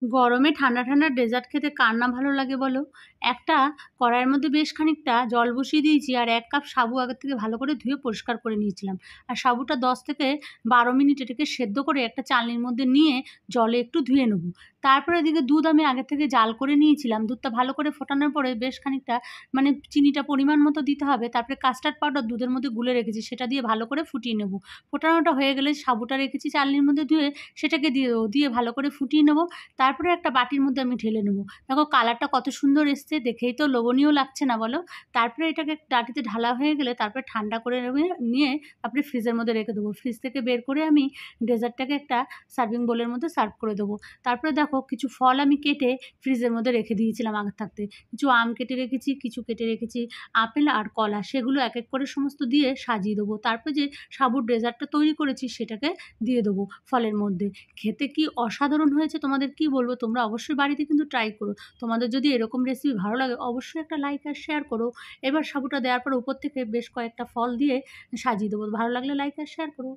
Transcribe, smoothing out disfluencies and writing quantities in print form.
গরমে ঠান্ডা, ঠান্ডা ডেজার্ট খেতে কার না ভালো লাগে বলো? একটা কড়াইয়ের মধ্যে বেশ খানিকটা জল বসিয়ে দিয়েছি আর ১ কাপ সাবু আগের থেকে ভালো করে ধুয়ে পরিষ্কার করে নিয়েছিলাম। আর সাবুটা ১০ থেকে ১২ মিনিট এটাকে সেদ্ধ করে একটা চালনির মধ্যে নিয়ে জলে একটু ধুয়ে নেব। তারপরে এদিকে দুধ আমি আগে থেকে জাল করে নিয়েছিলাম। দুধটা ভালো করে ফোটানোর পরে বেশ খানিকটা মানে চিনিটা পরিমাণ মতো দিতে হবে। তারপরে কাস্টার্ড পাউডার দুধের মধ্যে গুলে রেখেছি, সেটা দিয়ে ভালো করে ফুটিয়ে নেব। ফোটানোটা হয়ে গেলে সাবুটা রেখেছি চালনির মধ্যে ধুয়ে, সেটাকে দিয়ে দেবো। দিয়ে ভালো করে ফুটিয়ে নেব। তারপরে একটা বাটির মধ্যে আমি ঢেলে নেব। দেখো কালারটা কত সুন্দর এসছে, দেখেই তো লোভনীয় লাগছে না বলো? তারপরে এটাকে বাটিতে ঢালা হয়ে গেলে তারপরে ঠান্ডা করে নিয়ে তারপরে ফ্রিজের মধ্যে রেখে দেবো। ফ্রিজ থেকে বের করে আমি ডেজার্টটাকে একটা সার্ভিং বোলের মধ্যে সার্ভ করে দেবো। তারপরে দেখো কিছু ফল আমি কেটে ফ্রিজের মধ্যে রেখে দিয়েছিলাম আগের থাকতে। কিছু আম কেটে রেখেছি, কিছু কেটে রেখেছি আপেল আর কলা। সেগুলো এক, এক করে সমস্ত দিয়ে সাজিয়ে দেবো। তারপরে যে সাবুর ডেজার্টটা তৈরি করেছি সেটাকে দিয়ে দেবো ফলের মধ্যে। খেতে কি অসাধারণ হয়েছে তোমাদের কি বলবো? তোমরা অবশ্যই বাড়িতে কিন্তু ট্রাই করো। তোমাদের যদি এরকম রেসিপি ভালো লাগে অবশ্যই একটা লাইক আর শেয়ার করো। এবার সাবুটা দেওয়ার পর উপর থেকে বেশ কয়েকটা ফল দিয়ে সাজিয়ে দেবো। ভালো লাগলে লাইক আর শেয়ার করো।